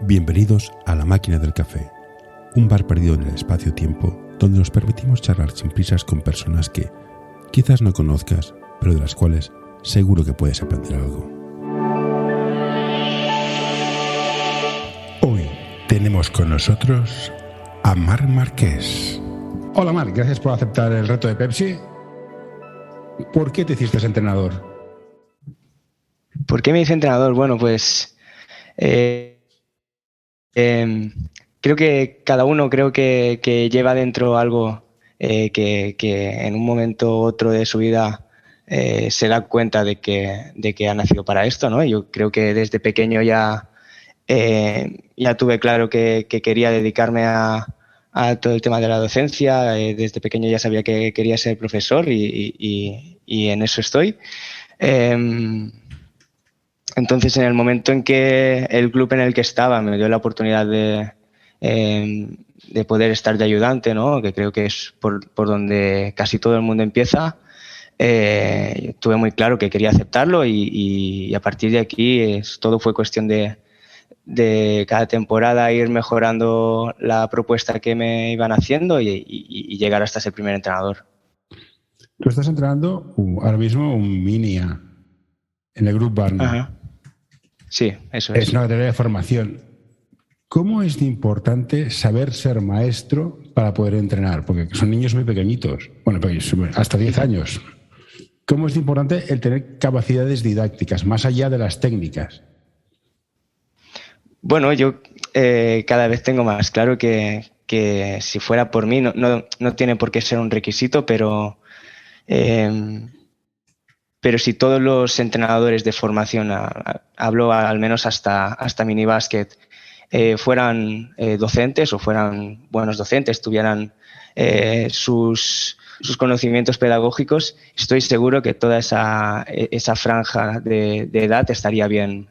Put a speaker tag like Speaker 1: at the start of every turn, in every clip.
Speaker 1: Bienvenidos a La Máquina del Café, un bar perdido en el espacio-tiempo donde nos permitimos charlar sin prisas con personas que quizás no conozcas, pero de las cuales seguro que puedes aprender algo. Hoy tenemos con nosotros a Marc Marqués. Hola Marc, gracias por aceptar el reto de Pepsi. ¿Por qué te hiciste entrenador?
Speaker 2: ¿Por qué me hice entrenador? Bueno, pues creo que cada uno lleva dentro algo que en un momento u otro de su vida se da cuenta de que ha nacido para esto, ¿no? Yo creo que desde pequeño ya tuve claro que quería dedicarme a todo el tema de la docencia. Desde pequeño ya sabía que quería ser profesor y en eso estoy. Entonces, en el momento en que el club en el que estaba me dio la oportunidad de poder estar de ayudante, ¿no? Que creo que es por donde casi todo el mundo empieza, tuve muy claro que quería aceptarlo y a partir de aquí todo fue cuestión de cada temporada ir mejorando la propuesta que me iban haciendo y llegar hasta ser primer entrenador.
Speaker 1: Tú estás entrenando ahora mismo un mini A en el Grup Barna.
Speaker 2: Ajá. Sí, eso es.
Speaker 1: Es una categoría de formación. ¿Cómo es de importante saber ser maestro para poder entrenar? Porque son niños muy pequeñitos, bueno, hasta 10 años. ¿Cómo es de importante el tener capacidades didácticas, más allá de las técnicas?
Speaker 2: Bueno, yo cada vez tengo más claro que si fuera por mí, no tiene por qué ser un requisito, pero si todos los entrenadores de formación, hablo al menos hasta minibásquet, fueran docentes o fueran buenos docentes, tuvieran sus conocimientos pedagógicos, estoy seguro que toda esa franja de edad estaría bien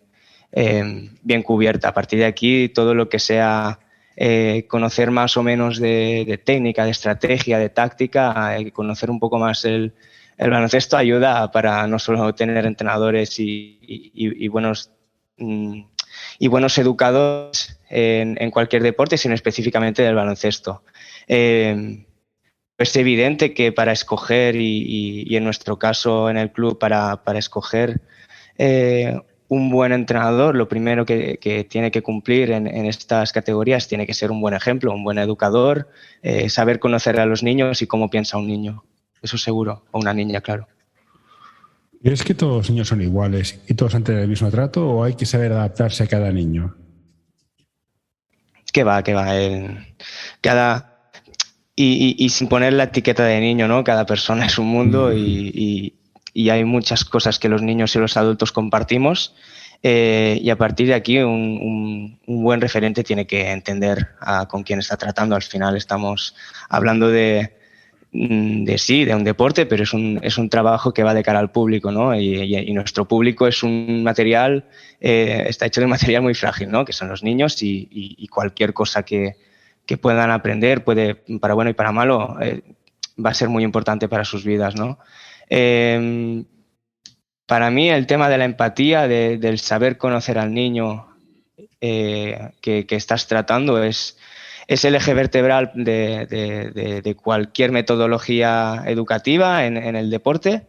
Speaker 2: cubierta. A partir de aquí, todo lo que sea conocer más o menos de técnica, de estrategia, de táctica, conocer un poco más el baloncesto ayuda para no solo tener entrenadores y buenos educadores en cualquier deporte, sino específicamente del baloncesto. Es evidente que para escoger, y en nuestro caso en el club, para escoger un buen entrenador, lo primero que tiene que cumplir en estas categorías tiene que ser un buen ejemplo, un buen educador, saber conocer a los niños y cómo piensa un niño. Eso seguro, o una niña, claro.
Speaker 1: ¿Crees que todos los niños son iguales y todos han tenido el mismo trato o hay que saber adaptarse a cada niño?
Speaker 2: ¿Qué va? Y sin poner la etiqueta de niño, ¿no? Cada persona es un mundo y hay muchas cosas que los niños y los adultos compartimos, y a partir de aquí un buen referente tiene que entender con quién está tratando. Al final estamos hablando de un deporte, pero es un trabajo que va de cara al público, ¿no? Y nuestro público es un material, está hecho de un material muy frágil, ¿no? Que son los niños y cualquier cosa que puedan aprender, para bueno y para malo, va a ser muy importante para sus vidas, ¿no? Para mí el tema de la empatía, del saber conocer al niño que estás tratando es el eje vertebral de cualquier metodología educativa en el deporte.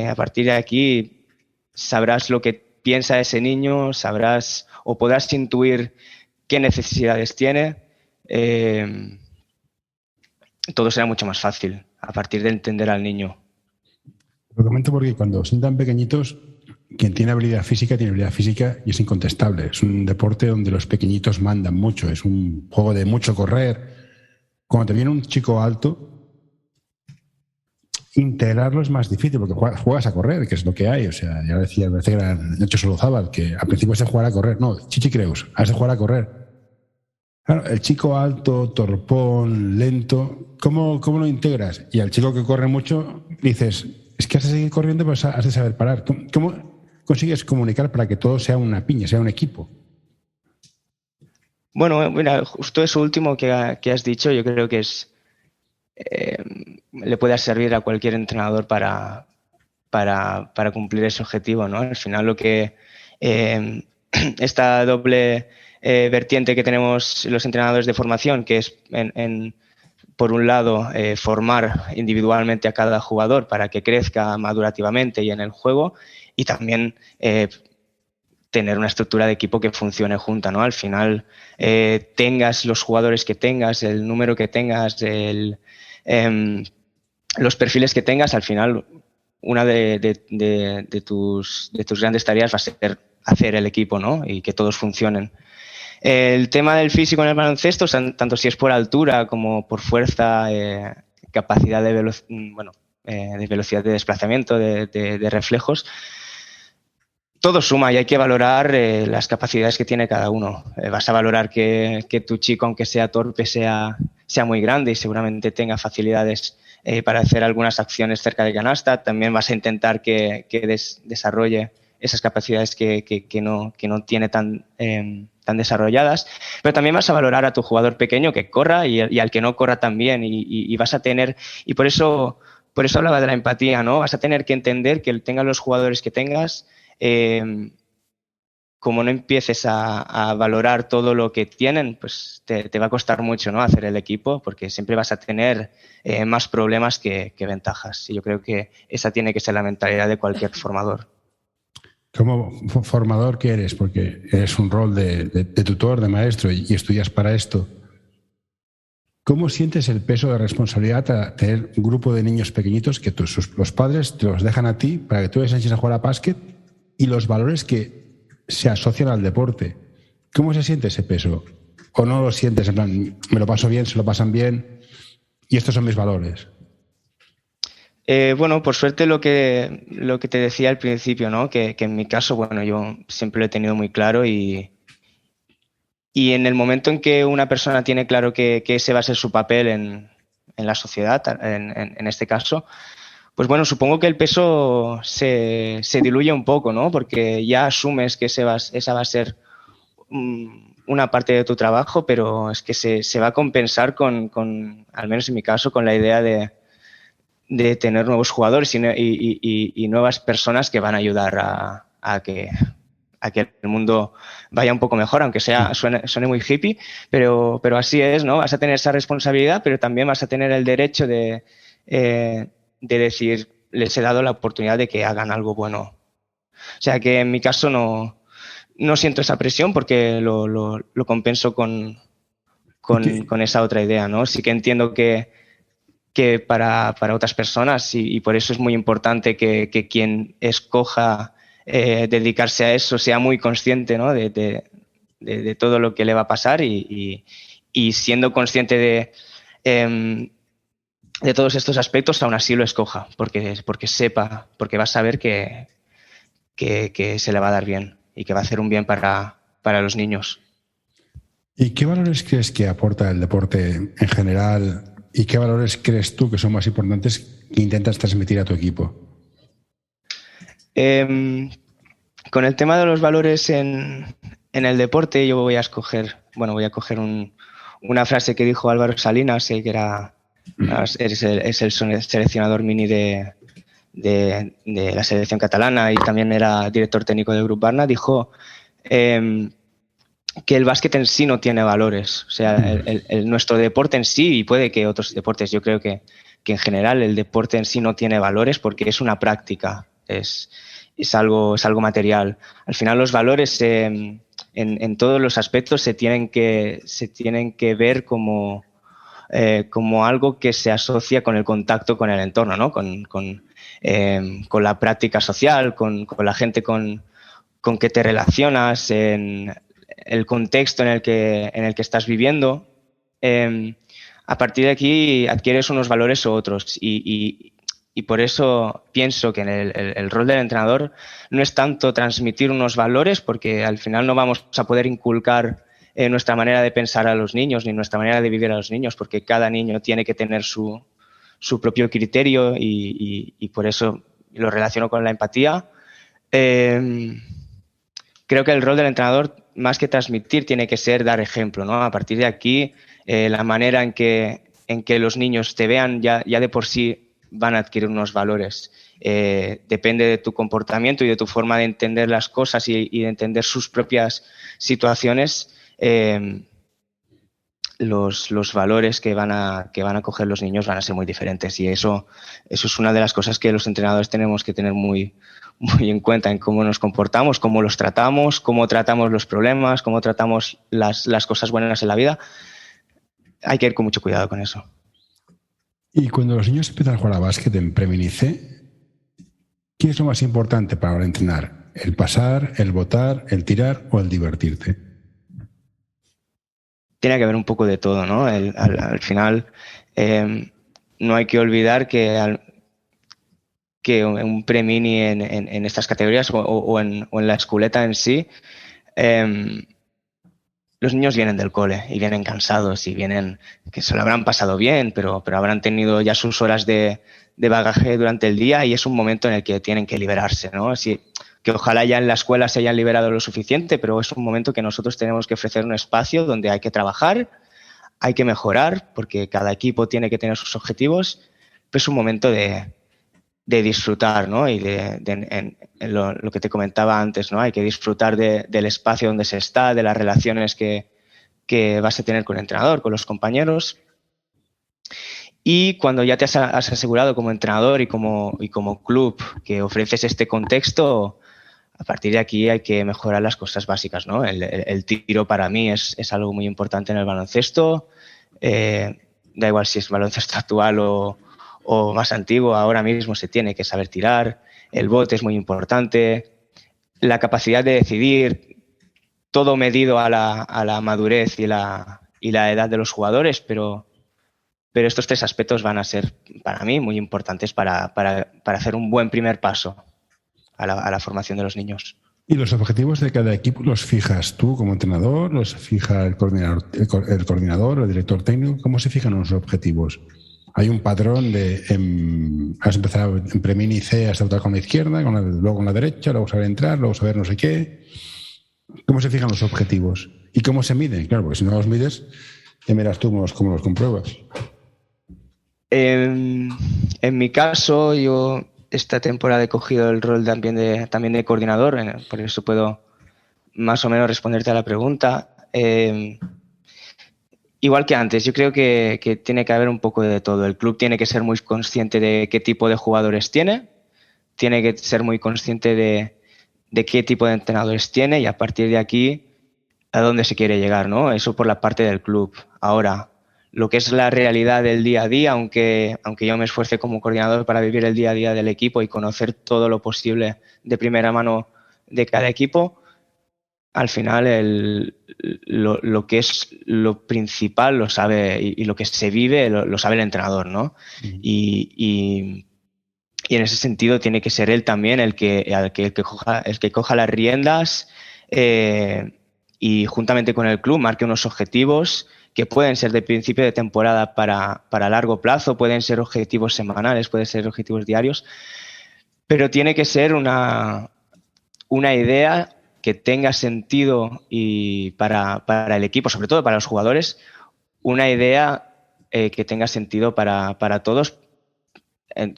Speaker 2: A partir de aquí sabrás lo que piensa ese niño, sabrás o podrás intuir qué necesidades tiene. Todo será mucho más fácil a partir de entender al niño.
Speaker 1: Lo comento porque cuando son tan pequeñitos, quien tiene habilidad física y es incontestable. Es un deporte donde los pequeñitos mandan mucho, es un juego de mucho correr. Cuando te viene un chico alto, integrarlo es más difícil porque juegas a correr, que es lo que hay. O sea, ya decía, me parece que era Nacho Solozábal, que al principio has de jugar a correr. No, Chichi Creus, has de jugar a correr. Claro, el chico alto, torpón, lento, ¿cómo lo integras? Y al chico que corre mucho dices, es que has de seguir corriendo, pero has de saber parar. ¿Cómo consigues comunicar para que todo sea una piña, sea un equipo?
Speaker 2: Bueno, mira, justo eso último que has dicho, yo creo que le puede servir a cualquier entrenador para cumplir ese objetivo, ¿no? Al final lo que esta doble vertiente que tenemos los entrenadores de formación, que es por un lado, formar individualmente a cada jugador para que crezca madurativamente y en el juego, y también tener una estructura de equipo que funcione junta, ¿no? Al final, tengas los jugadores que tengas, el número que tengas, los perfiles que tengas, al final una de tus grandes tareas va a ser hacer el equipo, ¿no? Y que todos funcionen. El tema del físico en el baloncesto, tanto si es por altura como por fuerza, capacidad de velocidad de desplazamiento, de reflejos, todo suma y hay que valorar las capacidades que tiene cada uno. Vas a valorar que tu chico, aunque sea torpe, sea muy grande y seguramente tenga facilidades para hacer algunas acciones cerca de canasta. También vas a intentar que desarrolle esas capacidades que no tiene tan desarrolladas, pero también vas a valorar a tu jugador pequeño que corra y al que no corra también y vas a tener, y por eso hablaba de la empatía, ¿no? Vas a tener que entender que tengas los jugadores que tengas, como no empieces a valorar todo lo que tienen, pues te va a costar mucho, ¿no? Hacer el equipo, porque siempre vas a tener más problemas que ventajas. Y yo creo que esa tiene que ser la mentalidad de cualquier formador.
Speaker 1: Como formador que eres, porque eres un rol de tutor, de maestro y estudias para esto, ¿cómo sientes el peso de responsabilidad a tener un grupo de niños pequeñitos que los padres te los dejan a ti para que tú les enseñes a jugar a básquet y los valores que se asocian al deporte? ¿Cómo se siente ese peso? ¿O no lo sientes en plan, me lo paso bien, se lo pasan bien y estos son mis valores?
Speaker 2: Bueno, por suerte lo que te decía al principio, ¿no? Que en mi caso, bueno, yo siempre lo he tenido muy claro y en el momento en que una persona tiene claro que ese va a ser su papel en la sociedad, en este caso, pues bueno, supongo que el peso se diluye un poco, ¿no? Porque ya asumes que esa va a ser una parte de tu trabajo, pero es que se va a compensar con, al menos en mi caso, con la idea de tener nuevos jugadores y nuevas personas que van a ayudar a que el mundo vaya un poco mejor, aunque suene muy hippie, pero así es, ¿no? Vas a tener esa responsabilidad, pero también vas a tener el derecho de decir, les he dado la oportunidad de que hagan algo bueno. O sea que en mi caso no siento esa presión porque lo compenso con esa otra idea, ¿no? Sí que entiendo que para otras personas y por eso es muy importante que quien escoja dedicarse a eso sea muy consciente, ¿no? de todo lo que le va a pasar y siendo consciente de todos estos aspectos aún así lo escoja porque sepa, porque va a saber que se le va a dar bien y que va a hacer un bien para los niños.
Speaker 1: ¿Y qué valores crees que aporta el deporte en general? ¿Y qué valores crees tú que son más importantes que intentas transmitir a tu equipo?
Speaker 2: Con el tema de los valores en el deporte, yo voy a coger una frase que dijo Álvaro Salinas, que es el seleccionador mini de la selección catalana y también era director técnico del Grup Barna. Dijo que el básquet en sí no tiene valores. O sea, nuestro deporte en sí, y puede que otros deportes, yo creo que en general el deporte en sí no tiene valores porque es una práctica, es algo material. Al final los valores en todos los aspectos se tienen que ver como algo que se asocia con el contacto con el entorno, ¿no? Con la práctica social, con la gente con que te relacionas, en el contexto en el que estás viviendo. A partir de aquí adquieres unos valores u otros y por eso pienso que el rol del entrenador no es tanto transmitir unos valores, porque al final no vamos a poder inculcar nuestra manera de pensar a los niños ni nuestra manera de vivir a los niños, porque cada niño tiene que tener su propio criterio y por eso lo relaciono con la empatía. Creo que el rol del entrenador, más que transmitir, tiene que ser dar ejemplo, ¿no? A partir de aquí, la manera en que los niños te vean ya de por sí van a adquirir unos valores. Depende de tu comportamiento y de tu forma de entender las cosas y de entender sus propias situaciones, los valores que van a coger los niños van a ser muy diferentes, y eso es una de las cosas que los entrenadores tenemos que tener muy, muy en cuenta, en cómo nos comportamos, cómo los tratamos, cómo tratamos los problemas, cómo tratamos las cosas buenas en la vida. Hay que ir con mucho cuidado con eso.
Speaker 1: Y cuando los niños empiezan a jugar a básquet en Preminice, ¿qué es lo más importante para ahora entrenar? ¿El pasar, el botar, el tirar o el divertirte?
Speaker 2: Tiene que haber un poco de todo, ¿no? Al final, no hay que olvidar que un premini en estas categorías o en la esculeta en sí, los niños vienen del cole y vienen cansados y vienen que se lo habrán pasado bien, pero habrán tenido ya sus horas de bagaje durante el día, y es un momento en el que tienen que liberarse, ¿no? Así que ojalá ya en la escuela se hayan liberado lo suficiente, pero es un momento que nosotros tenemos que ofrecer un espacio donde hay que trabajar, hay que mejorar, porque cada equipo tiene que tener sus objetivos, pero es un momento de disfrutar, ¿no? Y en lo que te comentaba antes, ¿no? Hay que disfrutar del espacio donde se está, de las relaciones que vas a tener con el entrenador, con los compañeros. Y cuando ya te has asegurado como entrenador y como club que ofreces este contexto, a partir de aquí hay que mejorar las cosas básicas, ¿no? El tiro para mí es algo muy importante en el baloncesto. Da igual si es baloncesto actual o más antiguo, ahora mismo se tiene que saber tirar. El bote es muy importante. La capacidad de decidir, todo medido a la madurez y la edad de los jugadores, pero estos tres aspectos van a ser, para mí, muy importantes para hacer un buen primer paso a la formación de los niños.
Speaker 1: ¿Y los objetivos de cada equipo los fijas tú como entrenador? ¿Los fija el coordinador, el director técnico? ¿Cómo se fijan los objetivos? Hay un patrón has empezado en Premini C, has saltado con la izquierda, luego con la derecha, luego saber entrar, luego saber no sé qué. ¿Cómo se fijan los objetivos? ¿Y cómo se miden? Claro, porque si no los mides, ya miras tú cómo los compruebas.
Speaker 2: En mi caso, yo esta temporada he cogido el rol también de coordinador, por eso puedo más o menos responderte a la pregunta. Igual que antes, yo creo que tiene que haber un poco de todo. El club tiene que ser muy consciente de qué tipo de jugadores tiene que ser muy consciente de qué tipo de entrenadores tiene, y a partir de aquí a dónde se quiere llegar, ¿no? Eso por la parte del club. Ahora, lo que es la realidad del día a día, aunque yo me esfuerce como coordinador para vivir el día a día del equipo y conocer todo lo posible de primera mano de cada equipo, al final lo que es lo principal lo sabe, y lo que se vive lo sabe el entrenador, ¿no? Uh-huh. Y en ese sentido tiene que ser él también el que coja las riendas, y juntamente con el club marque unos objetivos que pueden ser de principio de temporada para largo plazo, pueden ser objetivos semanales, pueden ser objetivos diarios, pero tiene que ser una idea que tenga sentido y para el equipo, sobre todo para los jugadores, una idea que tenga sentido para todos,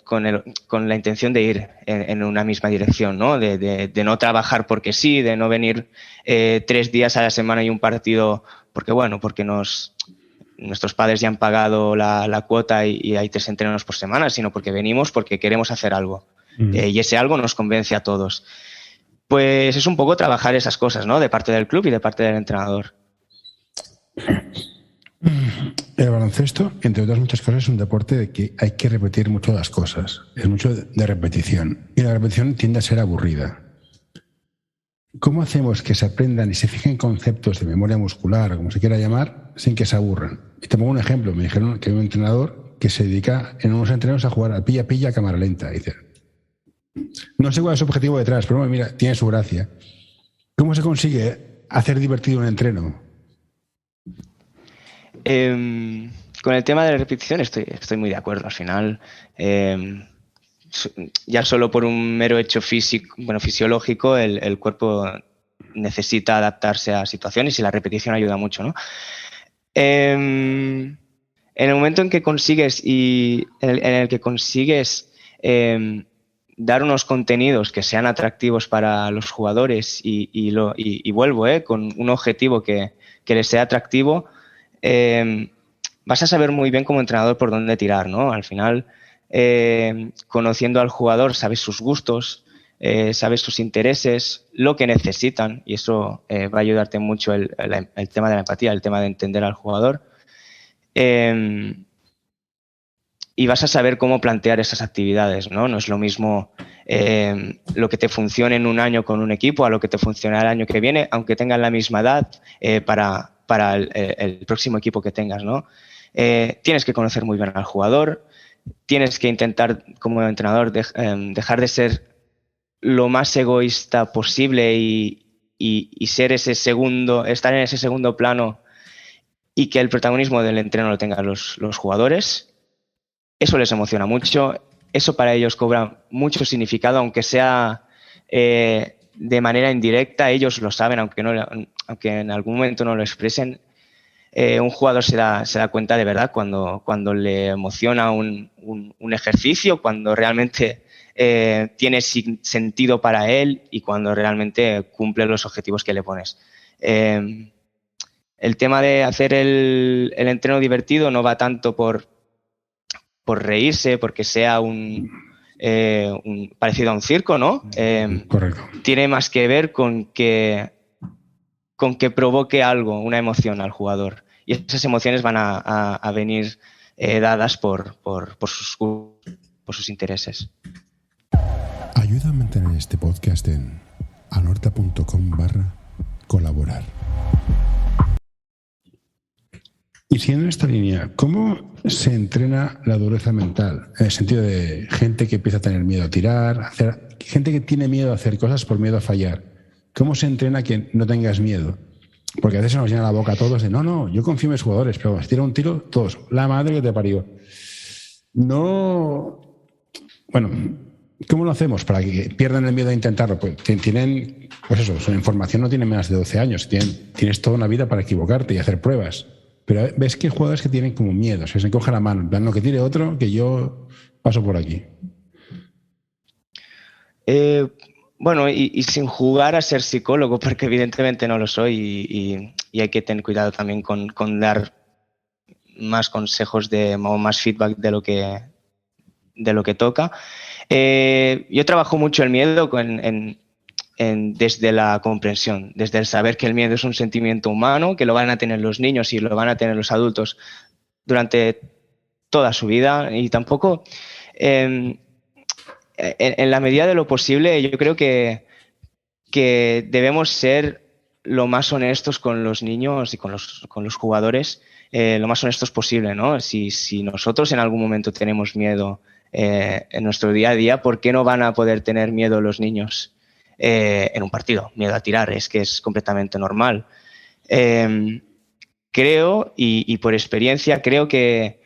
Speaker 2: con la intención de ir en una misma dirección, ¿no? De no trabajar porque sí, de no venir 3 días a la semana y un partido porque nuestros padres ya han pagado la cuota y hay 3 entrenos por semana, sino porque venimos porque queremos hacer algo. Y ese algo nos convence a todos. Pues es un poco trabajar esas cosas, ¿no? De parte del club y de parte del entrenador.
Speaker 1: El baloncesto, entre otras muchas cosas, es un deporte de que hay que repetir mucho las cosas. Es mucho de repetición. Y la repetición tiende a ser aburrida. ¿Cómo hacemos que se aprendan y se fijen conceptos de memoria muscular, o como se quiera llamar, sin que se aburran? Y te pongo un ejemplo. Me dijeron que hay un entrenador que se dedica en unos entrenos a jugar al pilla-pilla a cámara lenta. Y dice, no sé cuál es su objetivo detrás, pero mira, tiene su gracia. ¿Cómo se consigue hacer divertido un entreno?
Speaker 2: Con el tema de la repetición estoy muy de acuerdo. Al final, ya solo por un mero hecho fisiológico, el cuerpo necesita adaptarse a situaciones y la repetición ayuda mucho, ¿no? En el momento en que consigues dar unos contenidos que sean atractivos para los jugadores y vuelvo, con un objetivo que les sea atractivo, vas a saber muy bien como entrenador por dónde tirar, ¿no? Al final, conociendo al jugador, sabes sus gustos, sabes sus intereses, lo que necesitan, y eso va a ayudarte mucho el tema de la empatía, el tema de entender al jugador. Y vas a saber cómo plantear esas actividades, ¿no? No es lo mismo lo que te funcione en un año con un equipo a lo que te funciona el año que viene, aunque tengan la misma edad, para el próximo equipo que tengas, ¿no? Tienes que conocer muy bien al jugador, tienes que intentar, como entrenador, dejar de ser lo más egoísta posible y ser estar en ese segundo plano y que el protagonismo del entreno lo tengan los jugadores. Eso les emociona mucho, eso para ellos cobra mucho significado, aunque sea de manera indirecta, ellos lo saben, aunque en algún momento no lo expresen. Un jugador se da cuenta de verdad cuando le emociona un ejercicio, cuando realmente tiene sentido para él y cuando realmente cumple los objetivos que le pones. El tema de hacer el entreno divertido no va tanto por reírse, porque sea un parecido a un circo, ¿no?
Speaker 1: Correcto.
Speaker 2: Tiene más que ver con que provoque algo, una emoción al jugador. Y esas emociones van a venir dadas por sus intereses.
Speaker 1: Ayuda a mantener este podcast en anorta.com/colaborar. Y siguiendo en esta línea, ¿cómo se entrena la dureza mental? En el sentido de gente que empieza a tener miedo a tirar, gente que tiene miedo a hacer cosas por miedo a fallar. ¿Cómo se entrena que no tengas miedo? Porque a veces se nos llena la boca a todos de no, yo confío en mis jugadores, pero si tira un tiro, todos, la madre que te parió. No. Bueno, ¿cómo lo hacemos para que pierdan el miedo a intentarlo? Pues tienen, pues eso, su información no tiene menos de 12 años, tienes toda una vida para equivocarte y hacer pruebas. Pero ves que hay jugadores que tienen como miedo, o sea, se encoge la mano, en plan, no, que tire otro, que yo paso por aquí.
Speaker 2: Bueno, y sin jugar a ser psicólogo, porque evidentemente no lo soy y hay que tener cuidado también con dar más consejos o más feedback de lo que toca. Yo trabajo mucho el miedo desde la comprensión, desde el saber que el miedo es un sentimiento humano, que lo van a tener los niños y lo van a tener los adultos durante toda su vida, y tampoco en la medida de lo posible yo creo que debemos ser lo más honestos con los niños y con los jugadores, lo más honestos posible, ¿no? Si nosotros en algún momento tenemos miedo en nuestro día a día, ¿por qué no van a poder tener miedo los niños en un partido? Miedo a tirar, es que es completamente normal. Creo, y por experiencia, creo que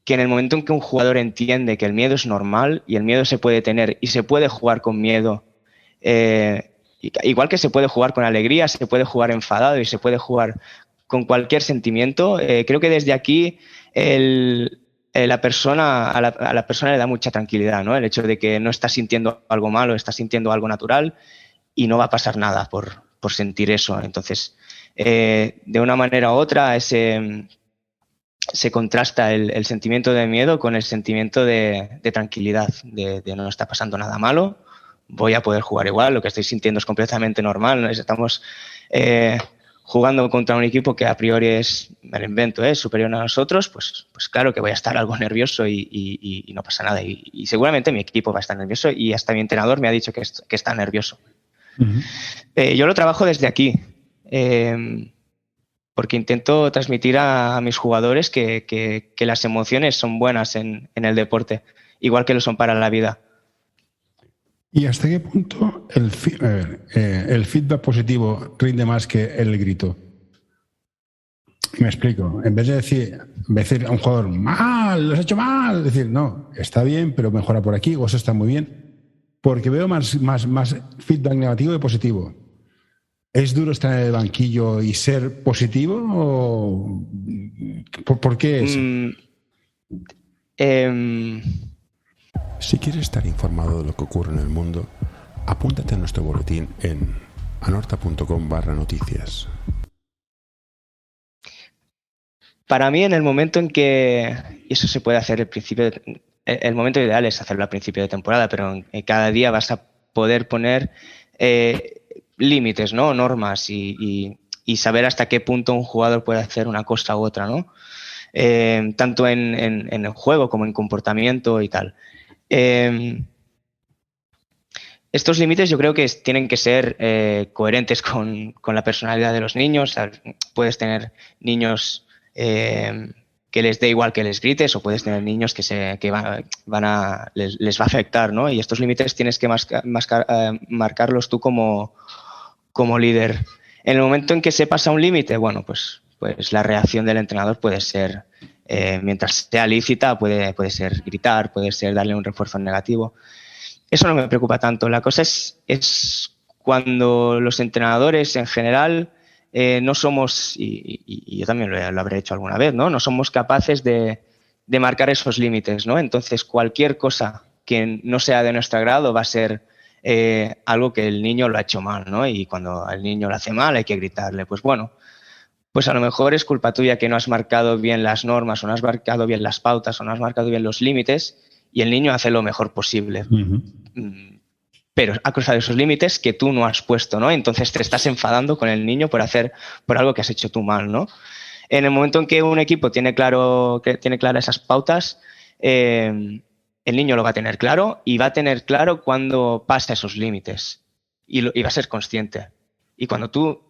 Speaker 2: en el momento en que un jugador entiende que el miedo es normal y el miedo se puede tener y se puede jugar con miedo, igual que se puede jugar con alegría, se puede jugar enfadado y se puede jugar con cualquier sentimiento, creo que desde aquí a la persona le da mucha tranquilidad, ¿no? El hecho de que no está sintiendo algo malo, está sintiendo algo natural y no va a pasar nada por sentir eso. Entonces, de una manera u otra, se contrasta el sentimiento de miedo con el sentimiento de tranquilidad, de no está pasando nada malo, voy a poder jugar igual, lo que estoy sintiendo es completamente normal, ¿no? Estamos jugando contra un equipo que a priori me lo invento, es superior a nosotros, pues claro que voy a estar algo nervioso y no pasa nada. Y seguramente mi equipo va a estar nervioso y hasta mi entrenador me ha dicho que está nervioso. Uh-huh. Yo lo trabajo desde aquí, porque intento transmitir a mis jugadores que las emociones son buenas en el deporte, igual que lo son para la vida.
Speaker 1: ¿Y hasta qué punto el feedback positivo rinde más que el grito? Me explico. En vez de decir a un jugador, mal, lo has hecho mal, decir, no, está bien, pero mejora por aquí, o eso está muy bien. Porque veo más feedback negativo que positivo. ¿Es duro estar en el banquillo y ser positivo? ¿O por qué eso?
Speaker 3: Si quieres estar informado de lo que ocurre en el mundo, apúntate a nuestro boletín en anorta.com/noticias.
Speaker 2: Para mí, en el momento en que, y eso se puede hacer el momento ideal es hacerlo al principio de temporada, pero cada día vas a poder poner límites, ¿no? Normas y saber hasta qué punto un jugador puede hacer una cosa u otra, ¿no? Tanto en el juego como en comportamiento y tal. Estos límites yo creo que tienen que ser coherentes con la personalidad de los niños. O sea, puedes tener niños que les dé igual que les grites, o puedes tener niños que les va a afectar, ¿no? Y estos límites tienes que marcarlos tú como líder. En el momento en que se pasa un límite, bueno, pues la reacción del entrenador puede ser, mientras sea lícita, puede ser gritar, puede ser darle un refuerzo negativo. Eso no me preocupa tanto. La cosa es cuando los entrenadores en general no somos, y yo también lo habré hecho alguna vez, ¿no? No somos capaces de marcar esos límites, ¿no? Entonces, cualquier cosa que no sea de nuestro agrado va a ser algo que el niño lo ha hecho mal, ¿no? Y cuando el niño lo hace mal hay que gritarle. Pues bueno, pues a lo mejor es culpa tuya que no has marcado bien las normas, o no has marcado bien las pautas, o no has marcado bien los límites, y el niño hace lo mejor posible. Pero ha cruzado esos límites que tú no has puesto, ¿no? Entonces te estás enfadando con el niño por algo que has hecho tú mal, ¿no? En el momento en que un equipo tiene claras esas pautas, el niño lo va a tener claro, y va a tener claro cuando pasa esos límites, y va a ser consciente. Y cuando tú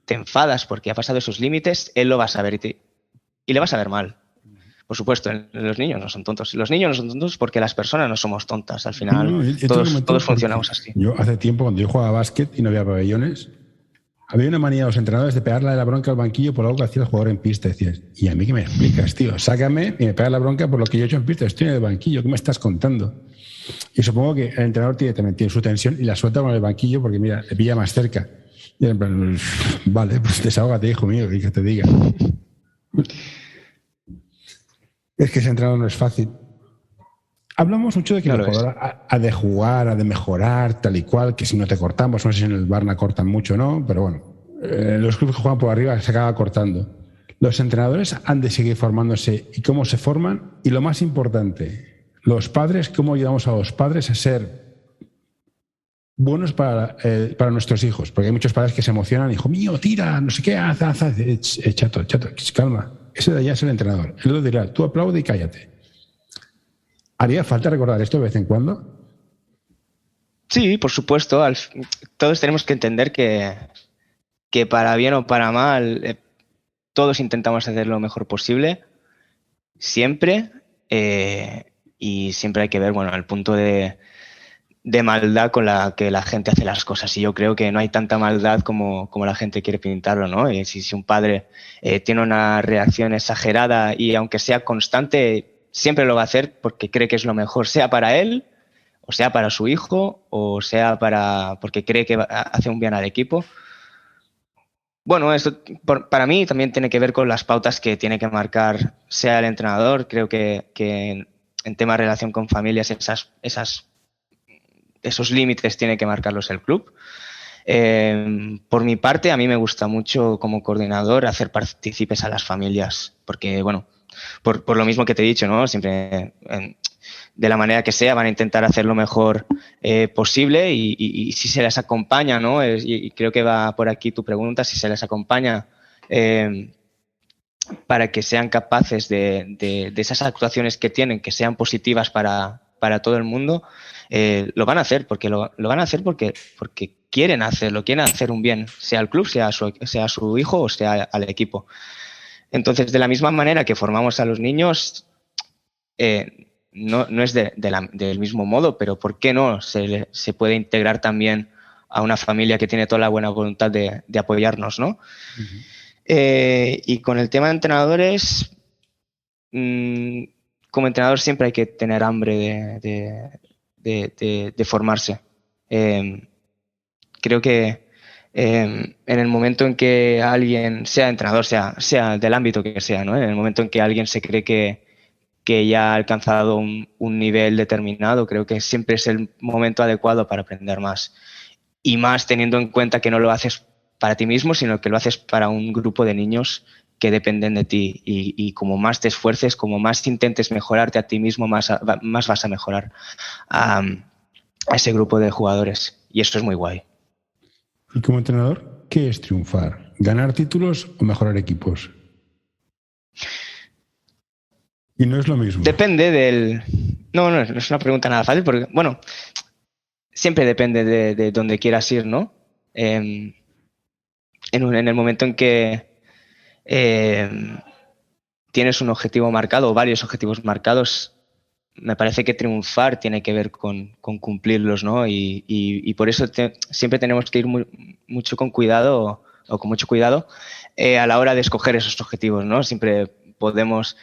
Speaker 2: te enfadas porque ha pasado esos límites, él lo va a saber y le vas a ver mal. Por supuesto, los niños no son tontos. Los niños no son tontos porque las personas no somos tontas. Al final, todos funcionamos así.
Speaker 1: Yo hace tiempo, cuando yo jugaba a básquet y no había pabellones, había una manía de los entrenadores de pegarle la bronca al banquillo por algo que hacía el jugador en pista. Decías, ¿y a mí qué me explicas, tío? Sácame y me pegas la bronca por lo que yo he hecho en pista. Estoy en el banquillo, ¿qué me estás contando? Y supongo que el entrenador también tiene su tensión y la suelta con el banquillo porque, mira, te pilla más cerca. Y en plan, vale, pues desahógate, hijo mío, que te diga. Es que ese entrenador no es fácil. Hablamos mucho de que el jugador ha de jugar, ha de mejorar, tal y cual, que si no te cortamos, no sé si en el Barna cortan mucho o no, pero bueno, los clubes que juegan por arriba se acaba cortando. Los entrenadores han de seguir formándose, y cómo se forman, y lo más importante, los padres, cómo ayudamos a los padres a ser buenos para nuestros hijos, porque hay muchos padres que se emocionan, hijo mío, tira, no sé qué, haz, chato, calma, ese de allá es el entrenador, él lo dirá, tú aplaude y cállate. ¿Haría falta recordar esto de vez en cuando?
Speaker 2: Sí, por supuesto. Todos tenemos que entender que para bien o para mal, todos intentamos hacer lo mejor posible, siempre, y siempre hay que ver, bueno, el punto de maldad con la que la gente hace las cosas. Y yo creo que no hay tanta maldad como la gente quiere pintarlo, ¿no? Y si un padre tiene una reacción exagerada, y aunque sea constante, siempre lo va a hacer porque cree que es lo mejor, sea para él, o sea para su hijo, o sea porque cree que hace un bien al equipo. Bueno, esto para mí también tiene que ver con las pautas que tiene que marcar, sea el entrenador. Creo que en tema de relación con familias, esos límites tiene que marcarlos el club. Por mi parte, a mí me gusta mucho como coordinador hacer partícipes a las familias, porque, bueno, por lo mismo que te he dicho, ¿no? Siempre, de la manera que sea, van a intentar hacer lo mejor posible, y si se les acompaña, ¿no? Y creo que va por aquí tu pregunta, si se les acompaña para que sean capaces de esas actuaciones que tienen, que sean positivas para todo el mundo, lo van a hacer, porque lo van a hacer porque quieren hacerlo, quieren hacer un bien, sea al club, sea a su hijo, o sea al equipo. Entonces, de la misma manera que formamos a los niños, no es del mismo modo, pero ¿por qué no se puede integrar también a una familia que tiene toda la buena voluntad de apoyarnos, ¿no? Uh-huh. Y con el tema de entrenadores, como entrenador siempre hay que tener hambre de formarse. Creo que en el momento en que alguien, sea entrenador, sea del ámbito que sea, ¿no? En el momento en que alguien se cree que que ya ha alcanzado un nivel determinado, creo que siempre es el momento adecuado para aprender más. Y más teniendo en cuenta que no lo haces para ti mismo, sino que lo haces para un grupo de niños que dependen de ti. Y como más te esfuerces, como más intentes mejorarte a ti mismo, más vas a mejorar a ese grupo de jugadores. Y esto es muy guay.
Speaker 1: Y como entrenador, ¿qué es triunfar? ¿Ganar títulos o mejorar equipos? Y no es lo mismo.
Speaker 2: Depende del... No es una pregunta nada fácil porque, bueno, siempre depende de dónde quieras ir, ¿no? En el momento en que tienes un objetivo marcado o varios objetivos marcados, me parece que triunfar tiene que ver con cumplirlos, ¿no? Y por eso siempre tenemos que ir mucho con cuidado o con mucho cuidado a la hora de escoger esos objetivos, ¿no? Siempre podemos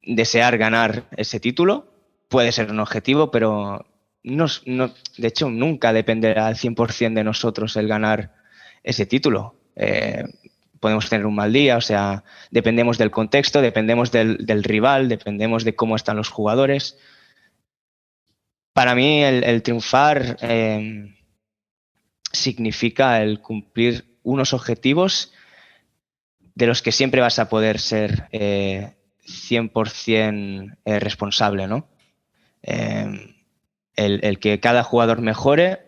Speaker 2: desear ganar ese título, puede ser un objetivo, pero de hecho nunca dependerá al 100% de nosotros el ganar ese título. Podemos tener un mal día, o sea, dependemos del contexto, dependemos del rival, dependemos de cómo están los jugadores. Para mí el triunfar significa el cumplir unos objetivos de los que siempre vas a poder ser 100% responsable, ¿no? El que cada jugador mejore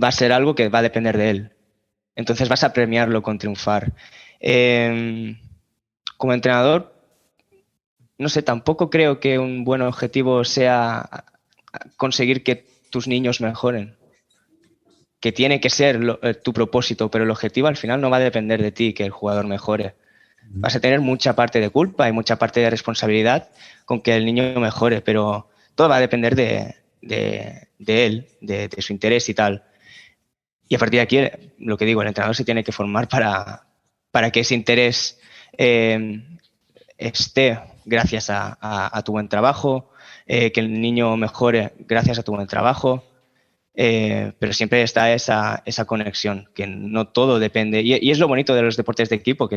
Speaker 2: va a ser algo que va a depender de él. Entonces vas a premiarlo con triunfar. Como entrenador, no sé, tampoco creo que un buen objetivo sea conseguir que tus niños mejoren. Que tiene que ser tu propósito, pero el objetivo al final no va a depender de ti, que el jugador mejore. Vas a tener mucha parte de culpa y mucha parte de responsabilidad con que el niño mejore, pero todo va a depender de él, de su interés y tal. Y a partir de aquí, lo que digo, el entrenador se tiene que formar para que ese interés esté gracias a tu buen trabajo, que el niño mejore gracias a tu buen trabajo, pero siempre está esa conexión, que no todo depende. Y es lo bonito de los deportes de equipo, que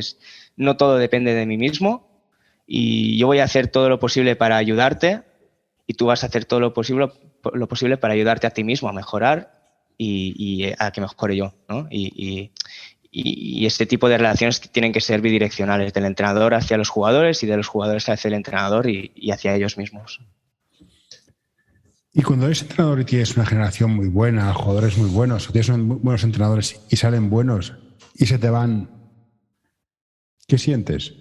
Speaker 2: no todo depende de mí mismo y yo voy a hacer todo lo posible para ayudarte y tú vas a hacer todo lo posible para ayudarte a ti mismo a mejorar y a que mejore yo, ¿no? Y este tipo de relaciones tienen que ser bidireccionales, del entrenador hacia los jugadores y de los jugadores hacia el entrenador y hacia ellos mismos.
Speaker 1: Y cuando eres entrenador y tienes una generación muy buena, jugadores muy buenos, o tienes buenos entrenadores y salen buenos y se te van, ¿qué sientes?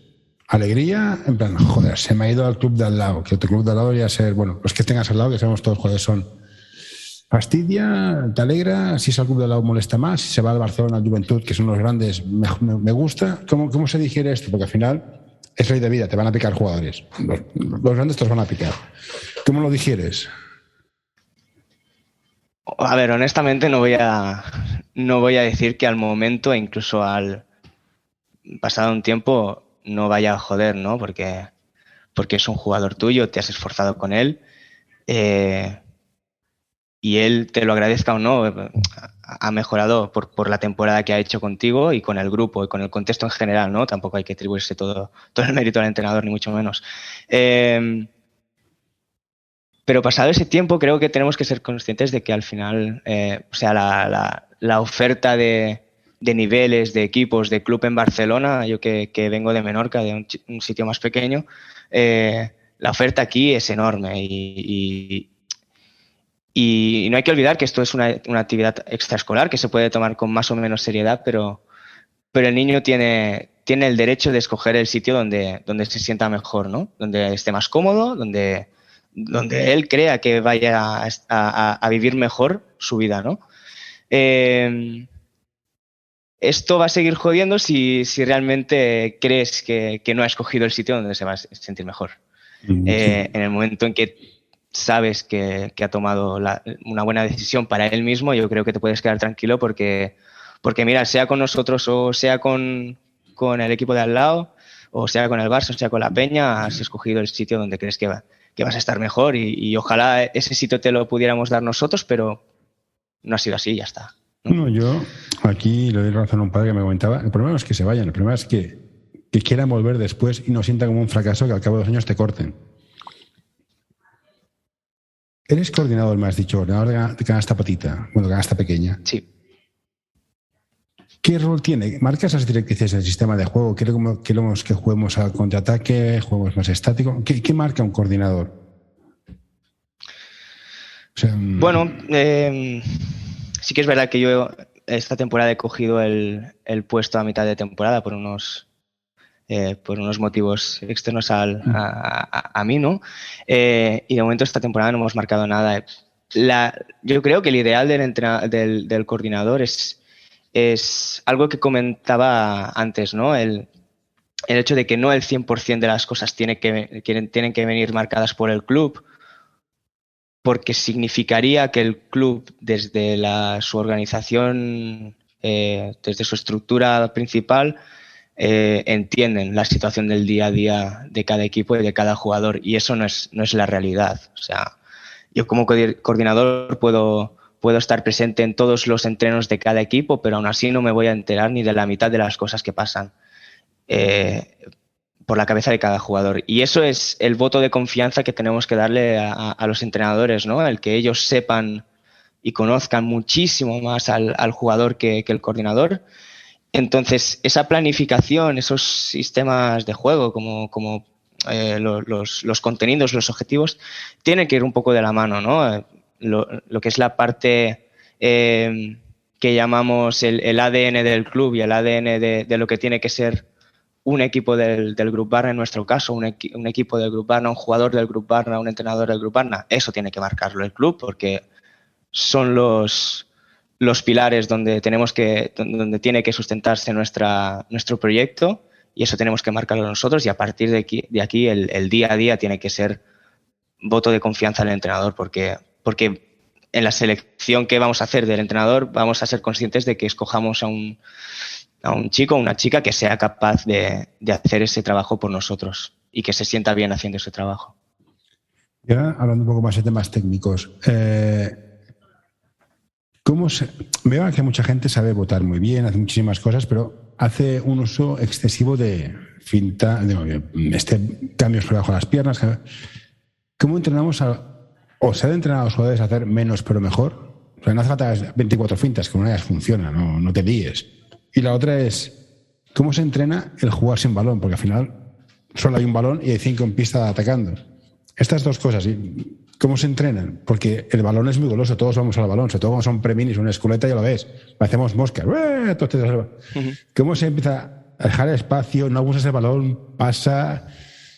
Speaker 1: Alegría, en plan, joder, se me ha ido al club de al lado, que otro club de al lado ya ser, bueno, los que tengas al lado, que sabemos todos cuáles son. ¿Fastidia? ¿Te alegra? Si es al club de al lado molesta más, si se va al Barcelona, al Juventud, que son los grandes, me gusta. ¿Cómo se digiere esto? Porque al final es ley de vida, te van a picar jugadores. Los grandes te los van a picar. ¿Cómo lo digieres?
Speaker 2: A ver, honestamente no voy a decir que al momento, incluso al pasado un tiempo, no vaya a joder, ¿no? Porque es un jugador tuyo, te has esforzado con él y él, te lo agradezca o no, ha mejorado por la temporada que ha hecho contigo y con el grupo y con el contexto en general, ¿no? Tampoco hay que atribuirse todo el mérito al entrenador, ni mucho menos. Pero pasado ese tiempo creo que tenemos que ser conscientes de que al final, o sea, la oferta de niveles, de equipos, de club en Barcelona, yo que vengo de Menorca, de un sitio más pequeño, la oferta aquí es enorme y no hay que olvidar que esto es una actividad extraescolar que se puede tomar con más o menos seriedad, pero el niño tiene el derecho de escoger el sitio donde se sienta mejor, ¿no? Donde esté más cómodo, donde él crea que vaya a vivir mejor su vida, ¿no? Esto va a seguir jodiendo si realmente crees que no ha escogido el sitio donde se va a sentir mejor. En el momento en que sabes que ha tomado una buena decisión para él mismo, yo creo que te puedes quedar tranquilo porque mira, sea con nosotros o sea con el equipo de al lado, o sea con el Barça, o sea con la Peña, has escogido el sitio donde crees que vas a estar mejor y ojalá ese sitio te lo pudiéramos dar nosotros, pero no ha sido así, ya está, ¿no?
Speaker 1: No, yo aquí le doy razón a un padre que me comentaba. El problema no es que se vayan, el problema es que que quieran volver después y no sientan como un fracaso que al cabo de 2 años te corten. Eres coordinador, me has dicho, coordinador de canasta patita, bueno, canasta pequeña.
Speaker 2: Sí.
Speaker 1: ¿Qué rol tiene? ¿Marcas las directrices del sistema de juego? ¿Queremos que juguemos a contraataque? ¿Juegos más estáticos? ¿Qué marca un coordinador? O sea,
Speaker 2: bueno, sí que es verdad que yo esta temporada he cogido el puesto a mitad de temporada por unos motivos externos a mí, ¿no? Y de momento esta temporada no hemos marcado nada. Yo creo que el ideal del coordinador es algo que comentaba antes, ¿no? El hecho de que no el 100% de las cosas tienen que venir marcadas por el club, porque significaría que el club, desde su organización, desde su estructura principal, entienden la situación del día a día de cada equipo y de cada jugador, y eso no es la realidad. O sea, yo como coordinador puedo estar presente en todos los entrenos de cada equipo, pero aún así no me voy a enterar ni de la mitad de las cosas que pasan por la cabeza de cada jugador. Y eso es el voto de confianza que tenemos que darle a los entrenadores, ¿no? El que ellos sepan y conozcan muchísimo más al jugador que el coordinador. Entonces, esa planificación, esos sistemas de juego, como los contenidos, los objetivos, tienen que ir un poco de la mano, ¿no? Lo que es la parte que llamamos el ADN del club y el ADN de lo que tiene que ser un equipo del Grup Barna, en nuestro caso, un equipo del Grup Barna, un jugador del Grup Barna, un entrenador del Grup Barna, eso tiene que marcarlo el club, porque son los pilares donde tiene que sustentarse nuestro proyecto, y eso tenemos que marcarlo nosotros, y a partir de aquí el día a día tiene que ser voto de confianza al entrenador, porque en la selección que vamos a hacer del entrenador vamos a ser conscientes de que escojamos a un chico o una chica que sea capaz de hacer ese trabajo por nosotros y que se sienta bien haciendo ese trabajo.
Speaker 1: Ya hablando un poco más de temas técnicos, veo que mucha gente sabe votar muy bien, hace muchísimas cosas, pero hace un uso excesivo de finta, cambios por debajo de las piernas. ¿Cómo entrenamos o se ha de entrenar a los jugadores a hacer menos pero mejor? O sea, no hace falta 24 fintas, que una de ellas funciona, no te líes. Y la otra es, ¿cómo se entrena el jugar sin balón? Porque al final solo hay un balón y hay 5 en pista atacando. Estas dos cosas, ¿cómo se entrenan? Porque el balón es muy goloso, todos vamos al balón, sobre todo cuando son preminis, una esculeta, ya lo ves, hacemos moscas. ¿Cómo se empieza a dejar espacio, no abusas el balón, pasa,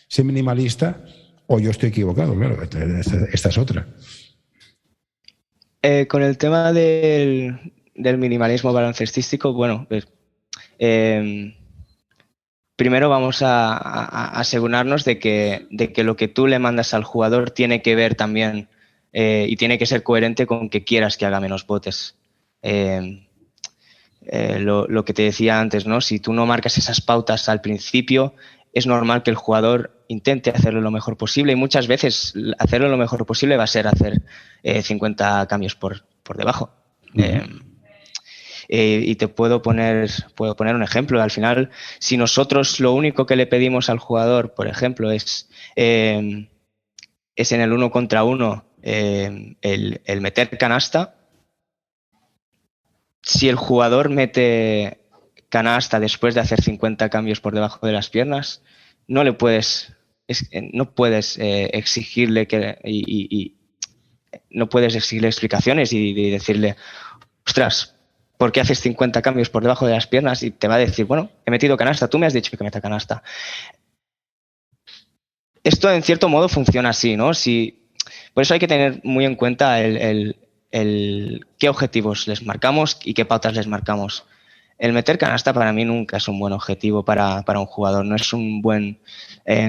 Speaker 1: ser minimalista? ¿O yo estoy equivocado? Claro, esta es otra.
Speaker 2: Con el tema del minimalismo baloncestístico, bueno, primero vamos a asegurarnos de que lo que tú le mandas al jugador tiene que ver también y tiene que ser coherente con que quieras que haga menos botes. Lo que te decía antes, ¿no? Si tú no marcas esas pautas al principio, es normal que el jugador intente hacerlo lo mejor posible, y muchas veces hacerlo lo mejor posible va a ser hacer 50 cambios por debajo. Y te puedo poner un ejemplo. Al final, si nosotros lo único que le pedimos al jugador, por ejemplo, es en el 1 contra 1 el meter canasta, si el jugador mete canasta después de hacer 50 cambios por debajo de las piernas, no puedes exigirle no puedes exigirle explicaciones y decirle, ostras, ¿por qué haces 50 cambios por debajo de las piernas? Y te va a decir, bueno, he metido canasta, tú me has dicho que meta canasta. Esto en cierto modo funciona así, ¿no? Por eso hay que tener muy en cuenta qué objetivos les marcamos y qué pautas les marcamos. El meter canasta para mí nunca es un buen objetivo para un jugador. No es un buen,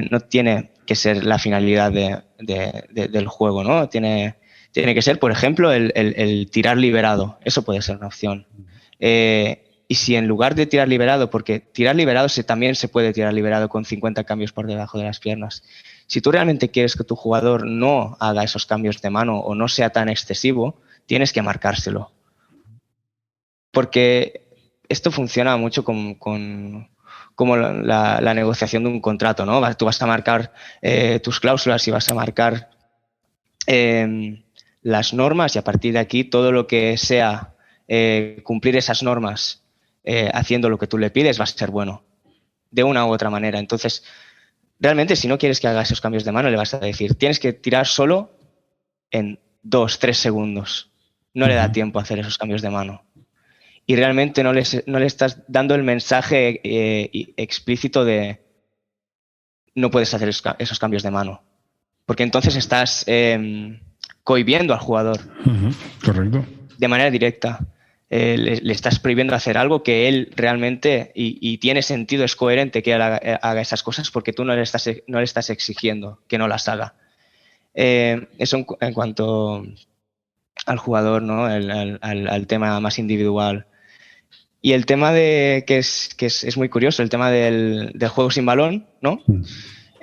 Speaker 2: no tiene que ser la finalidad del juego, ¿no? Tiene que ser, por ejemplo, el tirar liberado. Eso puede ser una opción. Y si en lugar de tirar liberado, porque tirar liberado también se puede tirar liberado con 50 cambios por debajo de las piernas. Si tú realmente quieres que tu jugador no haga esos cambios de mano o no sea tan excesivo, tienes que marcárselo. Porque esto funciona mucho con como la negociación de un contrato, ¿no? Tú vas a marcar tus cláusulas y vas a marcar las normas, y a partir de aquí todo lo que sea cumplir esas normas haciendo lo que tú le pides va a ser bueno, de una u otra manera. Entonces, realmente, si no quieres que haga esos cambios de mano, le vas a decir, tienes que tirar solo en 2-3 segundos. No le da tiempo a hacer esos cambios de mano. Y realmente no le estás dando el mensaje explícito de no puedes hacer esos cambios de mano. Porque entonces estás cohibiendo al jugador.
Speaker 1: Correcto.
Speaker 2: De manera directa. Le estás prohibiendo hacer algo que él realmente, y tiene sentido, es coherente que él haga esas cosas, porque tú no le estás exigiendo que no las haga. Eso en cuanto al jugador, ¿no? Al tema más individual. Y el tema que es muy curioso, el tema del juego sin balón, ¿no?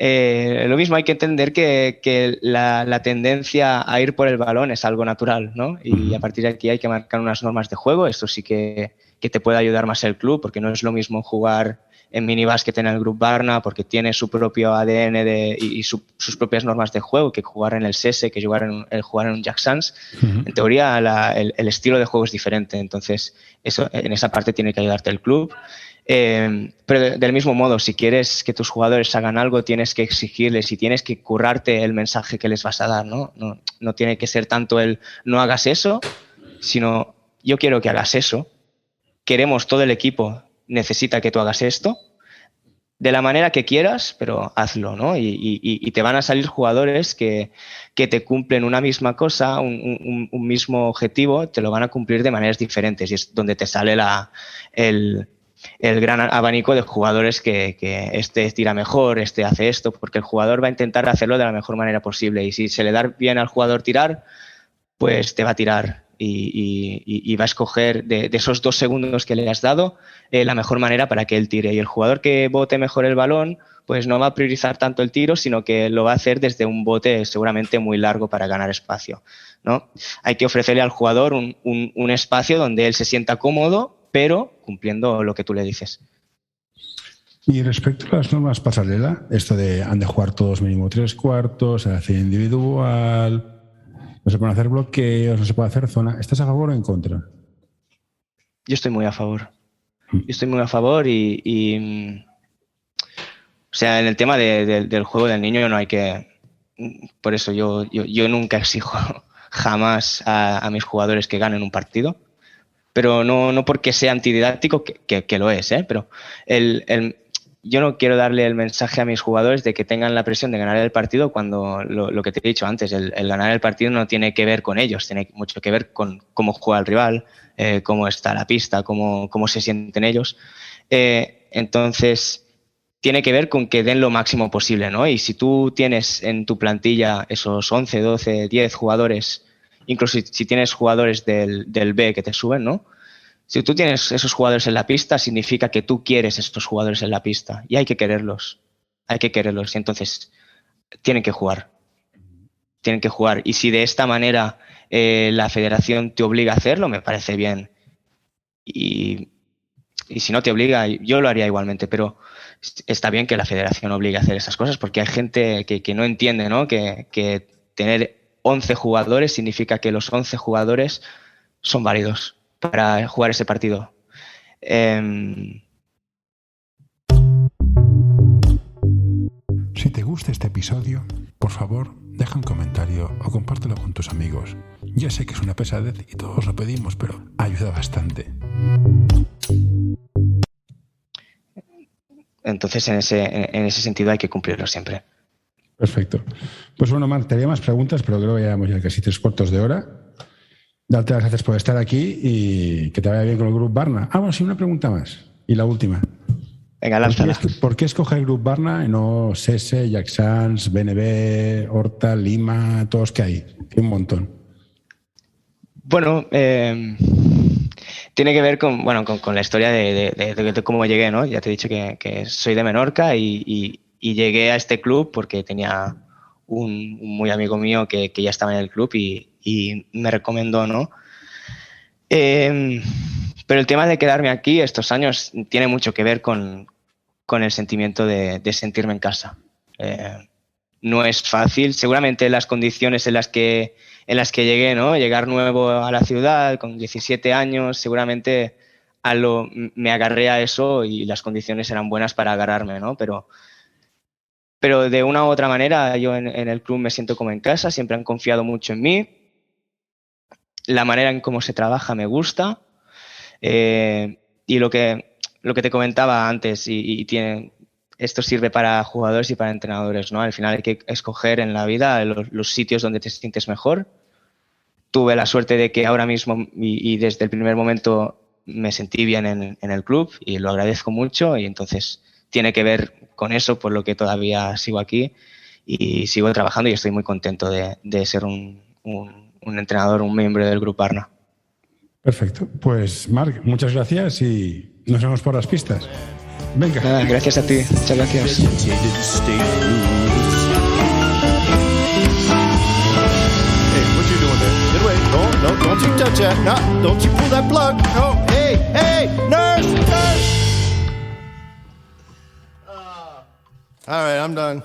Speaker 2: Lo mismo, hay que entender que la tendencia a ir por el balón es algo natural, ¿no? Y a partir de aquí hay que marcar unas normas de juego. Esto sí que te puede ayudar más el club, porque no es lo mismo jugar en minibásquet en el Grup Barna, porque tiene su propio ADN y sus propias normas de juego, que jugar en el SESE, que jugar en un Jack Sans. En teoría, el estilo de juego es diferente. Entonces, en esa parte tiene que ayudarte el club. Pero del mismo modo, si quieres que tus jugadores hagan algo, tienes que exigirles y tienes que currarte el mensaje que les vas a dar, ¿no? No tiene que ser tanto el no hagas eso, sino yo quiero que hagas eso. Queremos, todo el equipo necesita que tú hagas esto de la manera que quieras, pero hazlo, ¿no? Y te van a salir jugadores que te cumplen una misma cosa, un mismo objetivo, te lo van a cumplir de maneras diferentes, y es donde te sale el gran abanico de jugadores que este tira mejor, este hace esto, porque el jugador va a intentar hacerlo de la mejor manera posible, y si se le da bien al jugador tirar, pues te va a tirar y va a escoger de esos 2 segundos que le has dado la mejor manera para que él tire. Y el jugador que bote mejor el balón, pues no va a priorizar tanto el tiro, sino que lo va a hacer desde un bote seguramente muy largo para ganar espacio, ¿no? Hay que ofrecerle al jugador un espacio donde él se sienta cómodo, pero cumpliendo lo que tú le dices.
Speaker 1: Y respecto a las normas pasarela, esto de han de jugar todos mínimo 3 cuartos, se hace individual, no se pueden hacer bloqueos, no se puede hacer zona, ¿estás a favor o en contra?
Speaker 2: Yo estoy muy a favor. Yo estoy muy a favor y o sea, en el tema del juego del niño no hay que... Por eso yo nunca exijo jamás a mis jugadores que ganen un partido, pero no porque sea antididáctico, que lo es, pero yo no quiero darle el mensaje a mis jugadores de que tengan la presión de ganar el partido, cuando lo que te he dicho antes, el ganar el partido no tiene que ver con ellos, tiene mucho que ver con cómo juega el rival, cómo está la pista, cómo se sienten ellos. Entonces, tiene que ver con que den lo máximo posible, ¿no? Y si tú tienes en tu plantilla esos 11, 12, 10 jugadores, incluso si tienes jugadores del B que te suben, ¿no? Si tú tienes esos jugadores en la pista, significa que tú quieres estos jugadores en la pista, y hay que quererlos. Hay que quererlos. Y entonces tienen que jugar. Tienen que jugar. Y si de esta manera la federación te obliga a hacerlo, me parece bien. Y si no te obliga, yo lo haría igualmente. Pero está bien que la federación obligue a hacer esas cosas, porque hay gente que no entiende, ¿no? Que tener 11 jugadores significa que los 11 jugadores son válidos para jugar ese partido.
Speaker 3: Si te gusta este episodio, por favor, deja un comentario o compártelo con tus amigos. Ya sé que es una pesadez y todos lo pedimos, pero ayuda bastante.
Speaker 2: Entonces, en ese sentido hay que cumplirlo siempre.
Speaker 1: Perfecto. Pues bueno, Marc, te haría más preguntas, pero creo que llevamos ya casi 3/4 de hora. Darte las gracias por estar aquí y que te vaya bien con el Grup Barna. Bueno, sí, una pregunta más. Y la última.
Speaker 2: Venga, lánzala.
Speaker 1: ¿Por qué escoger el Grup Barna y no SESE, Jack Sans, BNB, Horta, Lima, todos que hay? Un montón.
Speaker 2: Bueno, tiene que ver con la historia de cómo llegué, ¿no? Ya te he dicho que soy de Menorca y llegué a este club porque tenía un muy amigo mío que ya estaba en el club y me recomendó, ¿no? Pero el tema de quedarme aquí estos años tiene mucho que ver con con el sentimiento de sentirme en casa. No es fácil, seguramente las condiciones en las que llegué, ¿no? Llegar nuevo a la ciudad con 17 años, seguramente me agarré a eso y las condiciones eran buenas para agarrarme, ¿no? Pero de una u otra manera yo en el club me siento como en casa, siempre han confiado mucho en mí, la manera en cómo se trabaja me gusta, y lo que te comentaba antes, esto sirve para jugadores y para entrenadores, ¿no? Al final hay que escoger en la vida los sitios donde te sientes mejor. Tuve la suerte de que ahora mismo y desde el primer momento me sentí bien en el club y lo agradezco mucho, y entonces tiene que ver con eso, por lo que todavía sigo aquí y sigo trabajando, y estoy muy contento de ser un entrenador, un miembro del Grup Barna.
Speaker 1: Perfecto. Pues, Marc, muchas gracias y nos vemos por las pistas. Venga.
Speaker 2: Nada, gracias a ti. Muchas gracias.
Speaker 4: No, don't you touch that. No, don't you pull that plug. No, hey, nurse. All right, I'm done.